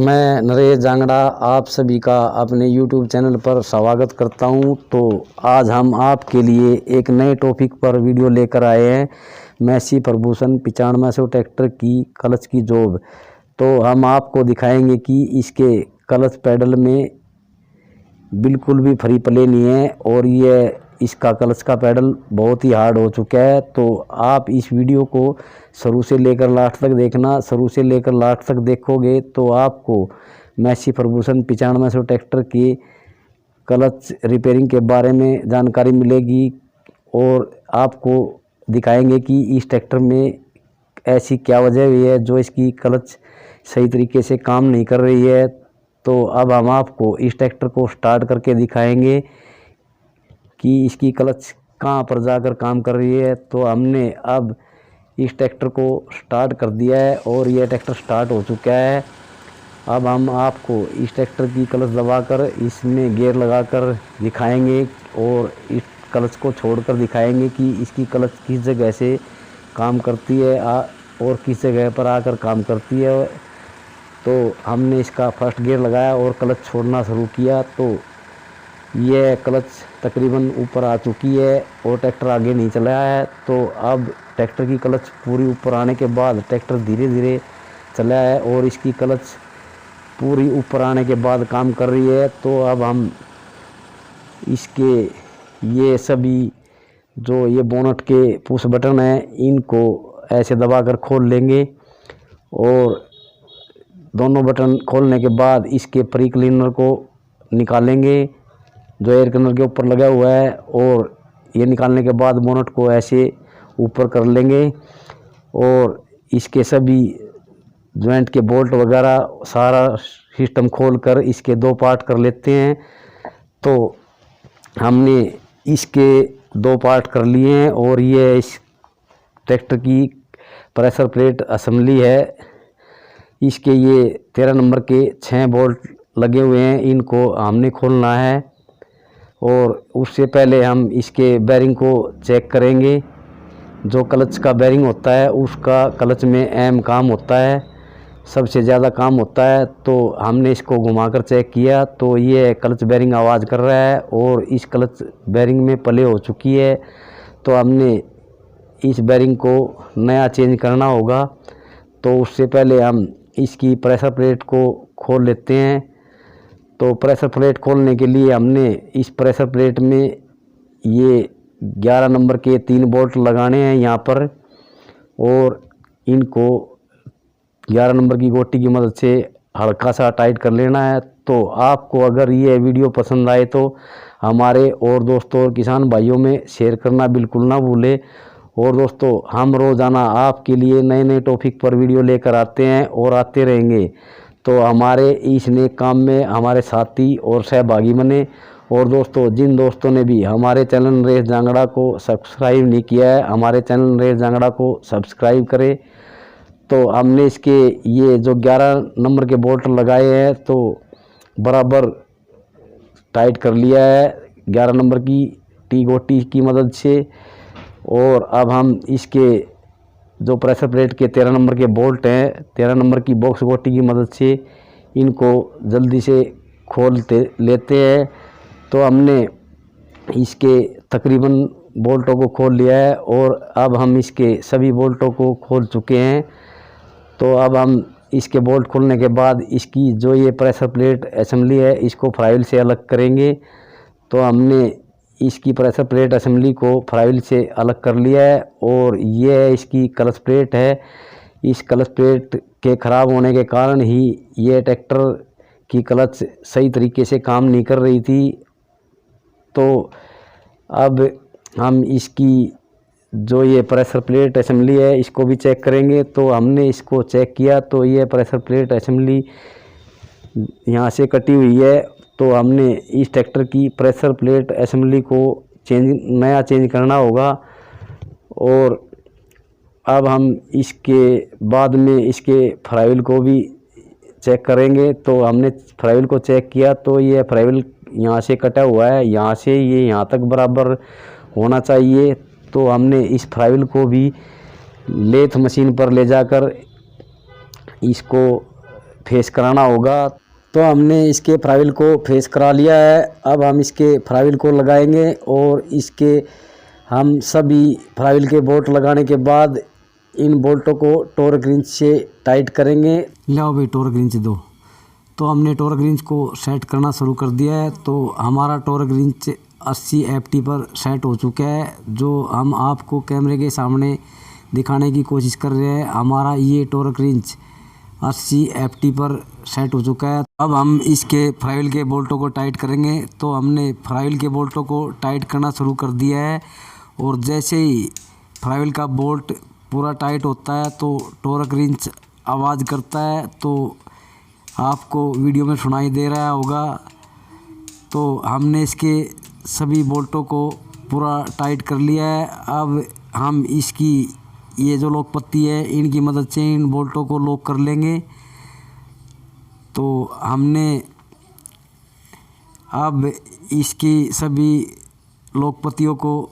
मैं नरेश जांगड़ा आप सभी का अपने YouTube चैनल पर स्वागत करता हूं। तो आज हम आपके लिए एक नए टॉपिक पर वीडियो लेकर आए हैं। मैसी फर्गुसन 9500 ट्रैक्टर की क्लच की जॉब। तो हम आपको दिखाएंगे कि इसके क्लच पैडल में बिल्कुल भी फ्री प्ले नहीं है और ये इसका क्लच का पैडल बहुत ही हार्ड हो चुका है। तो आप इस वीडियो को शुरू से लेकर लास्ट तक देखना। शुरू से लेकर लास्ट तक देखोगे तो आपको मैसी फर्गुसन 9500 ट्रैक्टर की क्लच रिपेयरिंग के बारे में जानकारी मिलेगी और आपको दिखाएंगे कि इस ट्रैक्टर में ऐसी क्या वजह हुई है जो इसकी क्लच सही तरीके से काम नहीं कर रही है। तो अब हम आपको इस ट्रैक्टर को स्टार्ट करके दिखाएंगे कि इसकी क्लच कहाँ पर जाकर काम कर रही है। तो हमने अब इस ट्रैक्टर को स्टार्ट कर दिया है और यह ट्रैक्टर स्टार्ट हो चुका है। अब हम आपको इस ट्रैक्टर की क्लच दबाकर इसमें गियर लगाकर दिखाएंगे और इस क्लच को छोड़कर दिखाएंगे कि इसकी क्लच किस जगह से काम करती है और किस जगह पर आकर काम करती है। तो हमने इसका फर्स्ट गियर लगाया और क्लच छोड़ना शुरू किया तो यह क्लच तकरीबन ऊपर आ चुकी है और ट्रैक्टर आगे नहीं चला है। तो अब ट्रैक्टर की क्लच पूरी ऊपर आने के बाद ट्रैक्टर धीरे धीरे चला है और इसकी क्लच पूरी ऊपर आने के बाद काम कर रही है। तो अब हम इसके ये सभी जो ये बोनट के पुश बटन हैं इनको ऐसे दबाकर खोल लेंगे और दोनों बटन खोलने के बाद इसके प्री क्लीनर को निकालेंगे जो एयर क्लीनर के ऊपर लगा हुआ है और ये निकालने के बाद बोनट को ऐसे ऊपर कर लेंगे और इसके सभी जॉइंट के बोल्ट वगैरह सारा सिस्टम खोलकर इसके दो पार्ट कर लेते हैं। तो हमने इसके दो पार्ट कर लिए हैं और ये इस ट्रैक्टर की प्रेशर प्लेट असेंबली है। इसके ये 13 नंबर के 6 बोल्ट लगे हुए हैं, इनको हमने खोलना है और उससे पहले हम इसके बेरिंग को चेक करेंगे। जो क्लच का बेरिंग होता है उसका क्लच में अहम काम होता है, सबसे ज़्यादा काम होता है। तो हमने इसको घुमाकर चेक किया तो ये क्लच बेरिंग आवाज़ कर रहा है और इस क्लच बेरिंग में प्ले हो चुकी है। तो हमने इस बेरिंग को नया चेंज करना होगा। तो उससे पहले हम इसकी प्रेशर प्लेट को खोल लेते हैं। तो प्रेशर प्लेट खोलने के लिए हमने इस प्रेशर प्लेट में ये 11 नंबर के 3 बोल्ट लगाने हैं यहाँ पर और इनको 11 नंबर की गोटी की मदद से हल्का सा टाइट कर लेना है। तो आपको अगर ये वीडियो पसंद आए तो हमारे और दोस्तों और किसान भाइयों में शेयर करना बिल्कुल ना भूलें। और दोस्तों हम रोज़ाना आपके लिए नए नए टॉपिक पर वीडियो लेकर आते हैं और आते रहेंगे। तो हमारे इस नेक काम में हमारे साथी और सहभागी बने। और दोस्तों जिन दोस्तों ने भी हमारे चैनल नरेश जांगड़ा को सब्सक्राइब नहीं किया है, हमारे चैनल नरेश जांगड़ा को सब्सक्राइब करें। तो हमने इसके ये जो 11 नंबर के बोल्ट लगाए हैं तो बराबर टाइट कर लिया है 11 नंबर की टी गोटी की मदद से। और अब हम इसके जो प्रेशर प्लेट के 13 नंबर के बोल्ट हैं 13 नंबर की बॉक्स गोटी की मदद से इनको जल्दी से खोलते लेते हैं। तो हमने इसके तकरीबन बोल्टों को खोल लिया है और अब हम इसके सभी बोल्टों को खोल चुके हैं। तो अब हम इसके बोल्ट खोलने के बाद इसकी जो ये प्रेशर प्लेट असेंबली है इसको फ्राइल से अलग करेंगे। तो हमने इसकी प्रेशर प्लेट असेंबली को फ्राइल से अलग कर लिया है और ये इसकी क्लच प्लेट है। इस क्लच प्लेट के ख़राब होने के कारण ही ये ट्रैक्टर की क्लच सही तरीके से काम नहीं कर रही थी। तो अब हम इसकी जो ये प्रेशर प्लेट असेंबली है इसको भी चेक करेंगे। तो हमने इसको चेक किया तो ये प्रेशर प्लेट असेंबली यहाँ से कटी हुई है। तो हमने इस ट्रैक्टर की प्रेशर प्लेट असेंबली को नया चेंज करना होगा। और अब हम इसके बाद में इसके फ्राइल को भी चेक करेंगे। तो हमने फ्राइल को चेक किया तो ये फ्राइल यहाँ से कटा हुआ है, यहाँ से ये यहाँ तक बराबर होना चाहिए। तो हमने इस फ्राइल को भी लेथ मशीन पर ले जाकर इसको फेस कराना होगा। तो हमने इसके फ्लाईव्हील को फेस करा लिया है। अब हम इसके फ्लाईव्हील को लगाएंगे और इसके हम सभी फ्लाईव्हील के बोल्ट लगाने के बाद इन बोल्टों को टॉर्क रिंच से टाइट करेंगे। लाओ भाई टॉर्क रिंच दो। तो हमने टॉर्क रिंच को सेट करना शुरू कर दिया है। तो हमारा टॉर्क रिंच 80 FT पर सेट हो चुका है, जो हम आपको कैमरे के सामने दिखाने की कोशिश कर रहे हैं। हमारा ये टॉर्क रिंच 80 FT पर सेट हो चुका है। अब हम इसके फ्लाईव्हील के बोल्टों को टाइट करेंगे। तो हमने फ्लाईव्हील के बोल्टों को टाइट करना शुरू कर दिया है और जैसे ही फ्लाईव्हील का बोल्ट पूरा टाइट होता है तो टॉर्क रिंच आवाज़ करता है। तो आपको वीडियो में सुनाई दे रहा होगा। तो हमने इसके सभी बोल्टों को पूरा टाइट कर लिया है। अब हम इसकी ये जो लॉक पत्ती है इनकी मदद से इन बोल्टों को लॉक कर लेंगे। तो हमने अब इसकी सभी लॉक पत्तियों को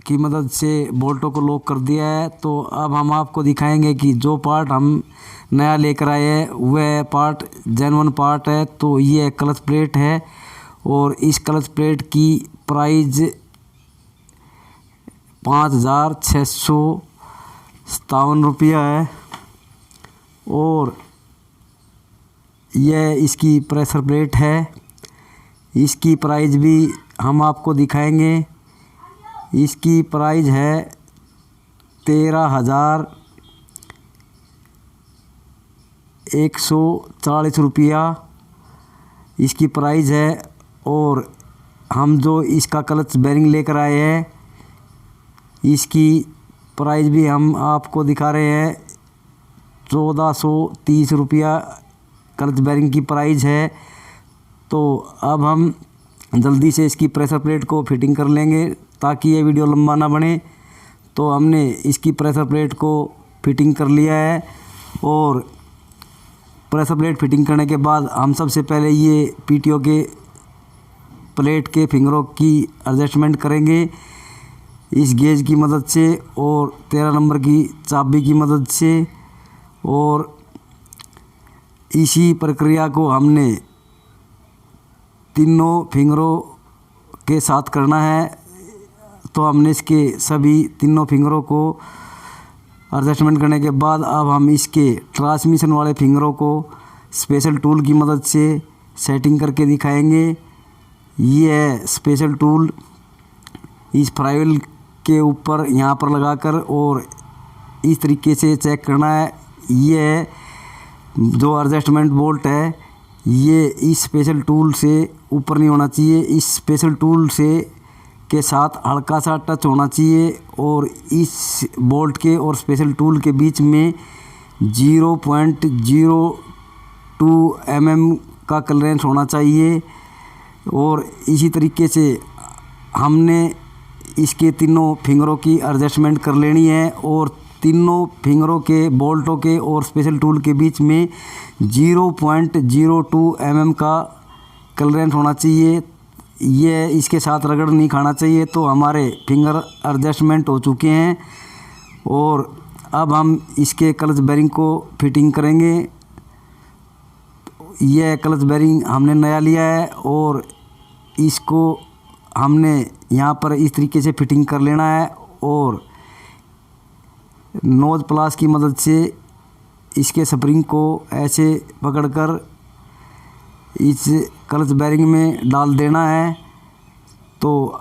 की मदद से बोल्टों को लॉक कर दिया है। तो अब हम आपको दिखाएंगे कि जो पार्ट हम नया लेकर आए हैं वह पार्ट जेन्युइन पार्ट है। तो ये क्लच प्लेट है और इस क्लच प्लेट की प्राइस 5,657 रुपया है और यह इसकी प्रेशर प्लेट है। इसकी प्राइस भी हम आपको दिखाएंगे। इसकी प्राइस है 13,140 रुपया इसकी प्राइस है। और हम जो इसका क्लच बेरिंग लेकर आए हैं इसकी प्राइस भी हम आपको दिखा रहे हैं। 1430 रुपया क्लच बेरिंग की प्राइस है। तो अब हम जल्दी से इसकी प्रेशर प्लेट को फिटिंग कर लेंगे ताकि ये वीडियो लंबा ना बने। तो हमने इसकी प्रेशर प्लेट को फिटिंग कर लिया है और प्रेशर प्लेट फिटिंग करने के बाद हम सबसे पहले ये PTO के प्लेट के फिंगरों की एडजस्टमेंट करेंगे इस गेज की मदद से और 13 नंबर की चाबी की मदद से। और इसी प्रक्रिया को हमने तीनों फिंगरों के साथ करना है। तो हमने इसके सभी तीनों फिंगरों को एडजस्टमेंट करने के बाद अब हम इसके ट्रांसमिशन वाले फिंगरों को स्पेशल टूल की मदद से सेटिंग करके दिखाएंगे। ये है स्पेशल टूल। इस फ्लाईव्हील के ऊपर यहाँ पर लगाकर और इस तरीके से चेक करना है। ये है जो एडजस्टमेंट बोल्ट है, ये इस स्पेशल टूल से ऊपर नहीं होना चाहिए। इस स्पेशल टूल से के साथ हल्का सा टच होना चाहिए और इस बोल्ट के और स्पेशल टूल के बीच में 0.02 mm का क्लियरेंस होना चाहिए। और इसी तरीके से हमने इसके तीनों फिंगरों की एडजस्टमेंट कर लेनी है और तीनों फिंगरों के बोल्टों के और स्पेशल टूल के बीच में 0.02 mm का क्लियरेंस होना चाहिए। ये इसके साथ रगड़ नहीं खाना चाहिए। तो हमारे फिंगर एडजस्टमेंट हो चुके हैं और अब हम इसके क्लच बेरिंग को फिटिंग करेंगे। यह क्लच बेरिंग हमने नया लिया है और इसको हमने यहाँ पर इस तरीके से फिटिंग कर लेना है और नोज प्लास की मदद से इसके स्प्रिंग को ऐसे पकड़कर इस क्लच बेरिंग में डाल देना है। तो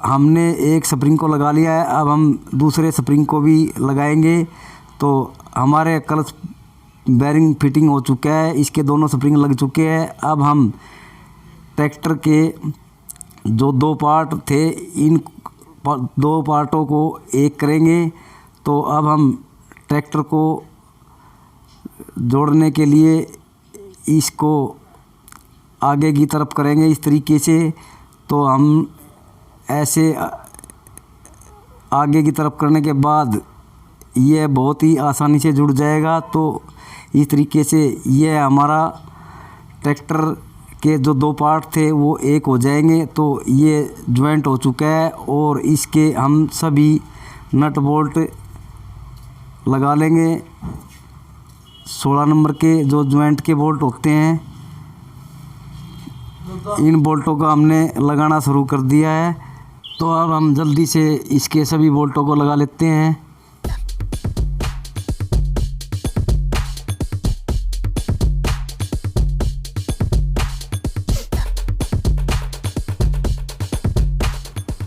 हमने एक स्प्रिंग को लगा लिया है, अब हम दूसरे स्प्रिंग को भी लगाएंगे। तो हमारे क्लच बेरिंग फिटिंग हो चुका है, इसके दोनों स्प्रिंग लग चुके हैं। अब हम ट्रैक्टर के जो दो पार्ट थे इन दो पार्टों को एक करेंगे। तो अब हम ट्रैक्टर को जोड़ने के लिए इसको आगे की तरफ करेंगे इस तरीके से। तो हम ऐसे आगे की तरफ करने के बाद यह बहुत ही आसानी से जुड़ जाएगा। तो इस तरीके से यह हमारा ट्रैक्टर के जो दो पार्ट थे वो एक हो जाएंगे। तो ये ज्वाइंट हो चुका है और इसके हम सभी नट बोल्ट लगा लेंगे। 16 नंबर के जो ज्वाइंट के बोल्ट होते हैं, इन बोल्टों को हमने लगाना शुरू कर दिया है। तो अब हम जल्दी से इसके सभी बोल्टों को लगा लेते हैं।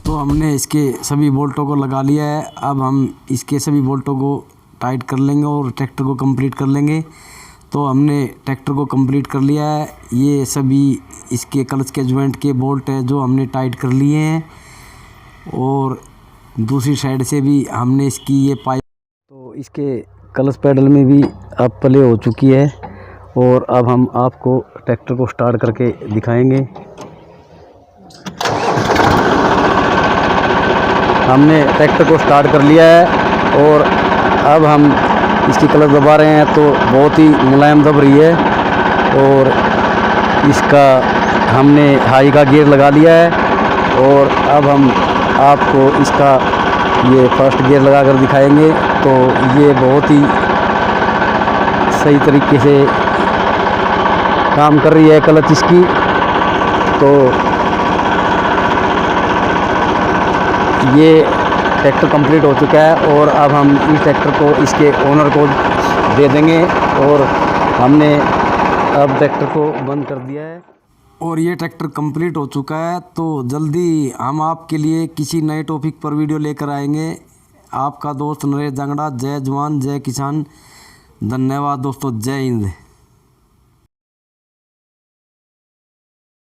तो हमने इसके सभी बोल्टों को लगा लिया है। अब हम इसके सभी बोल्टों को टाइट कर लेंगे और ट्रैक्टर को कंप्लीट कर लेंगे। तो हमने ट्रैक्टर को कंप्लीट कर लिया है। ये सभी इसके क्लच के ज्वाइंट के बोल्ट है जो हमने टाइट कर लिए हैं, और दूसरी साइड से भी हमने इसकी ये पाइप, तो इसके क्लच पैडल में भी अब प्ले हो चुकी है। और अब हम आपको ट्रैक्टर को स्टार्ट करके दिखाएंगे। हमने ट्रैक्टर को स्टार्ट कर लिया है और अब हम इसकी क्लच दबा रहे हैं तो बहुत ही मुलायम दब रही है। और इसका हमने हाई का गियर लगा लिया है और अब हम आपको इसका ये फर्स्ट गियर लगा कर दिखाएंगे। तो ये बहुत ही सही तरीके से काम कर रही है क्लच इसकी। तो ये ट्रैक्टर कंप्लीट हो चुका है और अब हम इस ट्रैक्टर को इसके ओनर को दे देंगे। और हमने अब ट्रैक्टर को बंद कर दिया है और ये ट्रैक्टर कंप्लीट हो चुका है। तो जल्दी हम आपके लिए किसी नए टॉपिक पर वीडियो लेकर आएंगे। आपका दोस्त नरेश जांगड़ा। जय जवान जय किसान। धन्यवाद दोस्तों। जय हिंद।